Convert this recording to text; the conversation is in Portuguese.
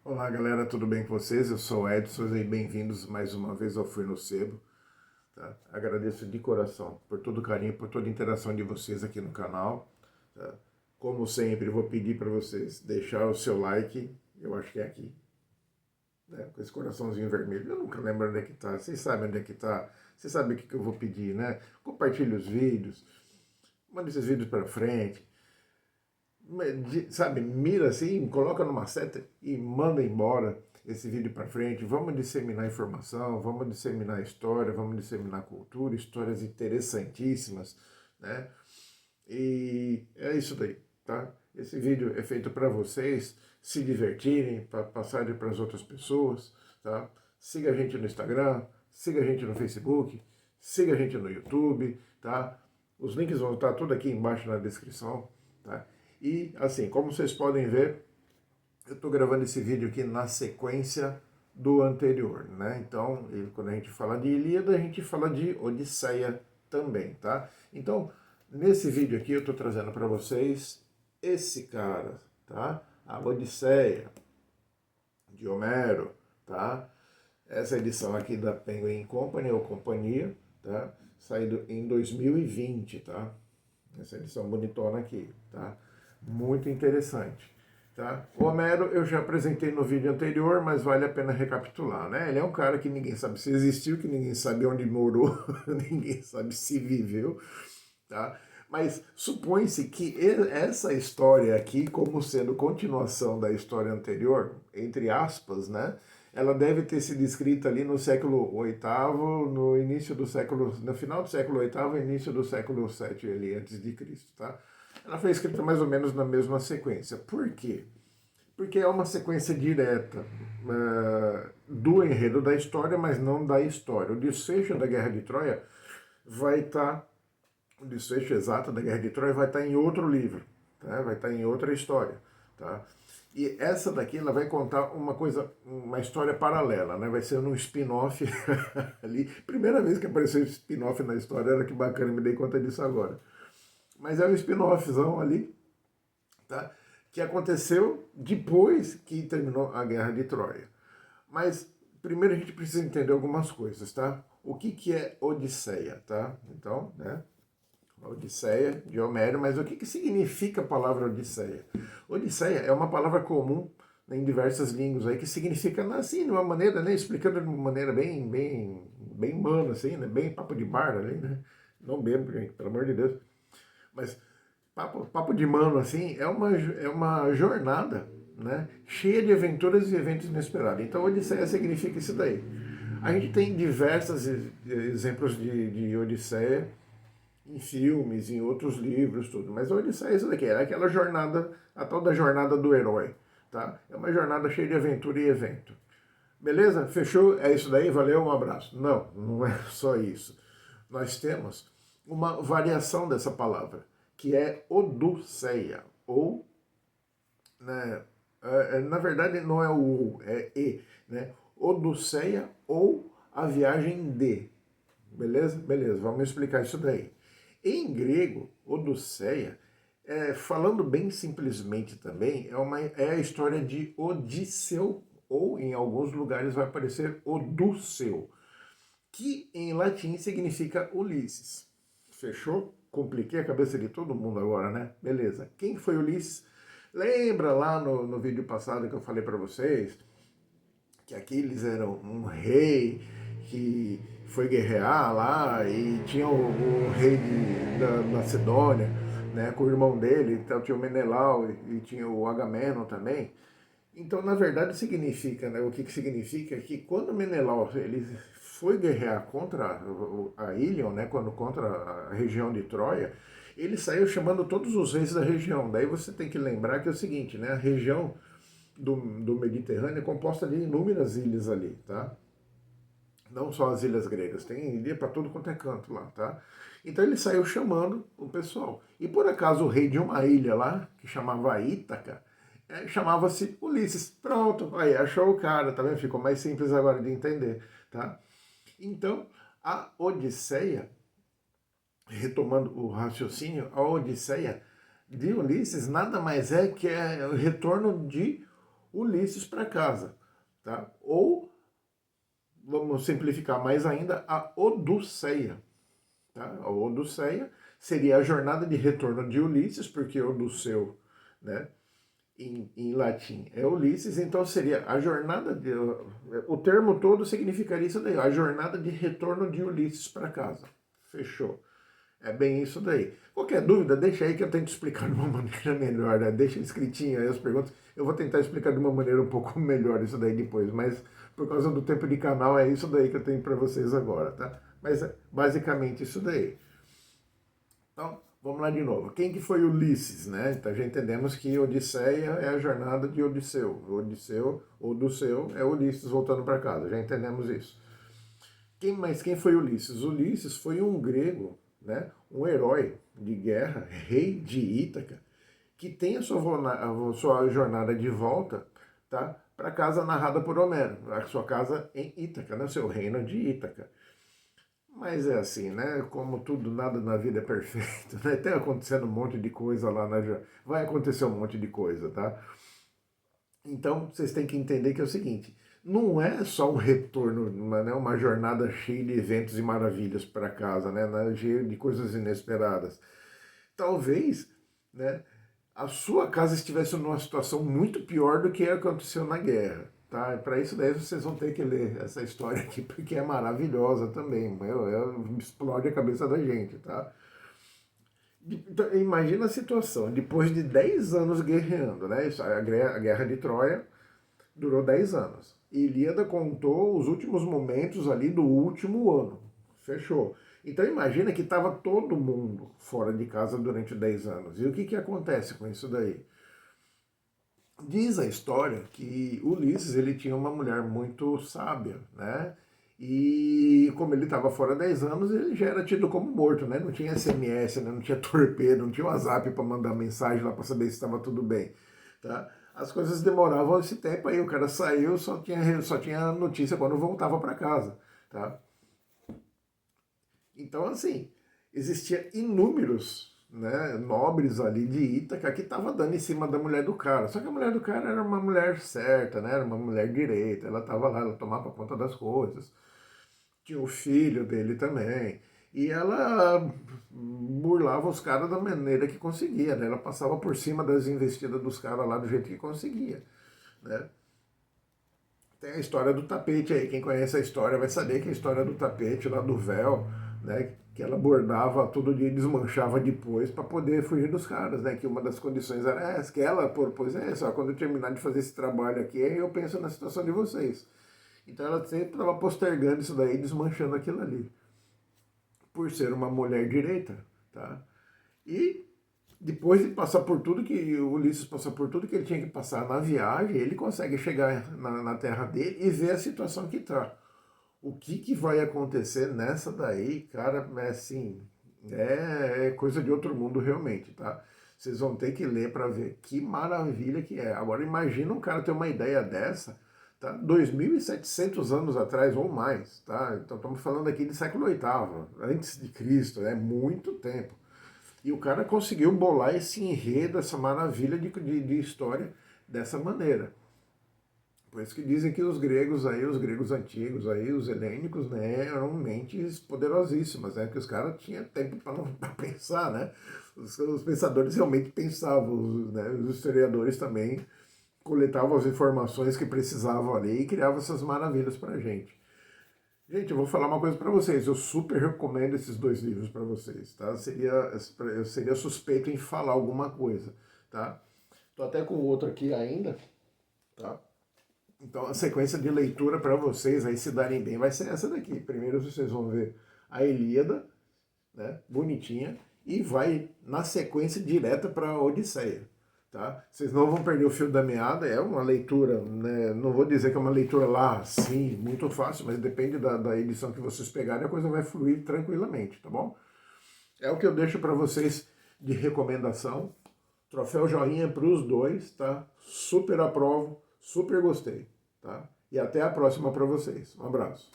Olá galera, tudo bem com vocês? Eu sou o Edson e bem-vindos mais uma vez ao Fui no Sebo. Tá? Agradeço de coração por todo o carinho, por toda a interação de vocês aqui no canal. Tá? Como sempre, vou pedir para vocês deixar o seu like, eu acho que é aqui, né? Com esse coraçãozinho vermelho. Eu nunca lembro onde é que tá, vocês sabem onde é que tá, vocês sabem o que eu vou pedir, né? Compartilhe os vídeos, mande esses vídeos para frente. Sabe, mira assim, coloca numa seta e manda embora esse vídeo para frente. Vamos disseminar informação, vamos disseminar história, vamos disseminar cultura, histórias interessantíssimas, né? E é isso daí, tá? Esse vídeo é feito para vocês se divertirem, para passarem para as outras pessoas, tá? Siga a gente no Instagram, siga a gente no Facebook, siga a gente no YouTube, tá? Os links vão estar tudo aqui embaixo na descrição, tá? E assim, como vocês podem ver, eu estou gravando esse vídeo aqui na sequência do anterior, né? Então, quando a gente fala de Ilíada, a gente fala de Odisseia também, tá? Então, nesse vídeo aqui eu estou trazendo para vocês esse cara, tá? A Odisseia, de Homero, tá? Essa edição aqui da Penguin Company, ou Companhia, tá? Saído em 2020, tá? Essa edição bonitona aqui, tá? Muito interessante. Tá? O Homero eu já apresentei no vídeo anterior, mas vale a pena recapitular, né? Ele é um cara que ninguém sabe se existiu, que ninguém sabe onde morou, ninguém sabe se viveu, tá? Mas supõe-se que essa história aqui, como sendo continuação da história anterior, entre aspas, né? Ela deve ter sido escrita ali no século VIII, no início do século, no final do século VIII, início do século VII, ali, antes de Cristo, tá? Ela foi escrita mais ou menos na mesma sequência. Por quê? Porque é uma sequência direta do enredo da história, mas não da história. O desfecho da Guerra de Troia vai estar, o desfecho exato da Guerra de Troia vai estar em outro livro, tá? Vai estar em outra história, tá? E essa daqui ela vai contar uma coisa, uma história paralela, né? Vai ser um spin-off ali. Primeira vez que apareceu spin-off na história, era que bacana, me dei conta disso agora. Mas é um spin-offzão ali, tá? Que aconteceu depois que terminou a Guerra de Troia. Mas primeiro a gente precisa entender algumas coisas, tá? O que é Odisseia, tá? Então, né? Odisseia de Homero, mas o que significa a palavra Odisseia? Odisseia é uma palavra comum em diversas línguas aí que significa assim, de uma maneira, né, explicando de uma maneira bem humana, assim, né, bem papo de bar ali, né? Não bebo, gente, pelo amor de Deus. Mas papo de mano, assim, é uma jornada, né, cheia de aventuras e eventos inesperados. Então, Odisseia significa isso daí. A gente tem diversos exemplos de Odisseia em filmes, em outros livros, tudo. Mas a Odisseia é isso daqui, é aquela jornada, a tal da jornada do herói, tá? É uma jornada cheia de aventura e evento. Beleza? Fechou? É isso daí? Valeu, um abraço. Não, não é só isso. Nós temos uma variação dessa palavra, que é Odisseia, ou, né, na verdade não é o ou, é e, né? Odisseia ou a viagem de. Beleza? Beleza, vamos explicar isso daí. Em grego, Odisseia, falando bem simplesmente também, é a história de Odisseu, ou em alguns lugares vai aparecer Odisseu, que em latim significa Ulisses. Fechou? Compliquei a cabeça de todo mundo agora, né? Beleza. Quem foi Ulisses? Lembra lá no vídeo passado que eu falei para vocês que Aquiles era um rei que foi guerrear lá e tinha o rei da Macedônia, né, com o irmão dele, então tinha o Menelau e tinha o Agamenon também. Então, na verdade, significa, né, o que significa é que quando Menelau ele foi guerrear contra a Ilion, né, contra a região de Troia, ele saiu chamando todos os reis da região. Daí você tem que lembrar que é o seguinte, né, a região do Mediterrâneo é composta de inúmeras ilhas ali, tá? Não só as ilhas gregas, tem ilha para todo quanto é canto lá, tá? Então ele saiu chamando o pessoal. E por acaso o rei de uma ilha lá, que chamava Ítaca, chamava-se Ulisses. Pronto, aí achou o cara, tá vendo? Ficou mais simples agora de entender, tá? Então, a Odisseia, retomando o raciocínio, a Odisseia de Ulisses nada mais é que o retorno de Ulisses para casa, tá? Ou, vamos simplificar mais ainda, a Odisseia, tá? A Odisseia seria a jornada de retorno de Ulisses, porque Odisseu, né, em latim é Ulisses, então seria a jornada de... O termo todo significaria isso daí, a jornada de retorno de Ulisses para casa. Fechou. É bem isso daí. Qualquer dúvida, deixa aí que eu tento explicar de uma maneira melhor, né? Deixa escritinho aí as perguntas. Eu vou tentar explicar de uma maneira um pouco melhor isso daí depois, mas por causa do tempo de canal é isso daí que eu tenho para vocês agora, tá? Mas é basicamente isso daí. Então, vamos lá de novo. Quem que foi Ulisses, né? Então já entendemos que Odisseia é a jornada de Odisseu. Odisseu é Ulisses voltando para casa. Já entendemos isso. Quem foi Ulisses? Ulisses foi um grego, né? Um herói de guerra, rei de Ítaca, que tem a sua jornada de volta, tá? Para a casa narrada por Homero, a sua casa em Ítaca, né? Seu reino de Ítaca. Mas é assim, né? Como tudo, nada na vida é perfeito, né? Tem acontecendo um monte de coisa lá vai acontecer um monte de coisa, tá? Então, vocês têm que entender que é o seguinte, não é só um retorno, uma jornada cheia de eventos e maravilhas para casa, né? Cheia de coisas inesperadas. Talvez, né, a sua casa estivesse numa situação muito pior do que aconteceu na guerra. Tá? Para isso daí vocês vão ter que ler essa história aqui, porque é maravilhosa também. Explode a cabeça da gente, tá? Então, imagina a situação, depois de 10 anos guerreando, né? A guerra de Troia durou 10 anos. Ilíada contou os últimos momentos ali do último ano. Fechou. Então imagina que estava todo mundo fora de casa durante 10 anos. E o que acontece com isso daí? Diz a história que Ulisses ele tinha uma mulher muito sábia, né? E como ele estava fora 10 anos, ele já era tido como morto, né? Não tinha SMS, né? Não tinha torpedo, não tinha WhatsApp para mandar mensagem lá para saber se estava tudo bem, tá? As coisas demoravam esse tempo aí, o cara saiu, só tinha notícia quando voltava para casa, tá? Então, assim, existia inúmeros, né, nobres ali de Ítaca que estavam dando em cima da mulher do cara. Só que a mulher do cara era uma mulher certa, né, era uma mulher direita, ela estava lá, ela tomava conta das coisas. Tinha o filho dele também. E ela burlava os caras da maneira que conseguia, né? Ela passava por cima das investidas dos caras lá do jeito que conseguia, né? Tem a história do tapete aí. Quem conhece a história vai saber que a história do tapete lá do véu, né? Que ela bordava todo dia e desmanchava depois para poder fugir dos caras, né? Que uma das condições era essa, que ela propôs, só quando eu terminar de fazer esse trabalho aqui, eu penso na situação de vocês. Então ela sempre estava postergando isso daí, desmanchando aquilo ali. Por ser uma mulher direita, tá? E depois de passar por tudo que o Ulisses passou por tudo que ele tinha que passar na viagem, ele consegue chegar na terra dele e ver a situação que tá. O que vai acontecer nessa daí, cara, é assim, é coisa de outro mundo realmente, tá? Vocês vão ter que ler para ver que maravilha que é. Agora imagina um cara ter uma ideia dessa, tá? 2.700 anos atrás ou mais, tá? Então estamos falando aqui de século VIII, antes de Cristo, é muito tempo. E o cara conseguiu bolar esse enredo, essa maravilha de história dessa maneira. Por isso que dizem que os gregos aí, os gregos antigos aí, os helênicos, né, eram mentes poderosíssimas, né, que os caras tinham tempo para pensar, né, os pensadores realmente pensavam, né, os historiadores também coletavam as informações que precisavam ali e criavam essas maravilhas para a gente. Gente, eu vou falar uma coisa para vocês, eu super recomendo esses dois livros para vocês, tá, eu seria suspeito em falar alguma coisa, tá, tô até com outro aqui ainda, tá. Então a sequência de leitura para vocês aí se darem bem vai ser essa daqui. Primeiro vocês vão ver a Ilíada, né, bonitinha, e vai na sequência direta para a Odisseia. Tá? Vocês não vão perder o fio da meada, é uma leitura, né, não vou dizer que é uma leitura lá, sim, muito fácil, mas depende da edição que vocês pegarem, a coisa vai fluir tranquilamente, tá bom? É o que eu deixo para vocês de recomendação. Troféu joinha para os dois, tá? Super aprovo, super gostei, tá? E até a próxima para vocês. Um abraço.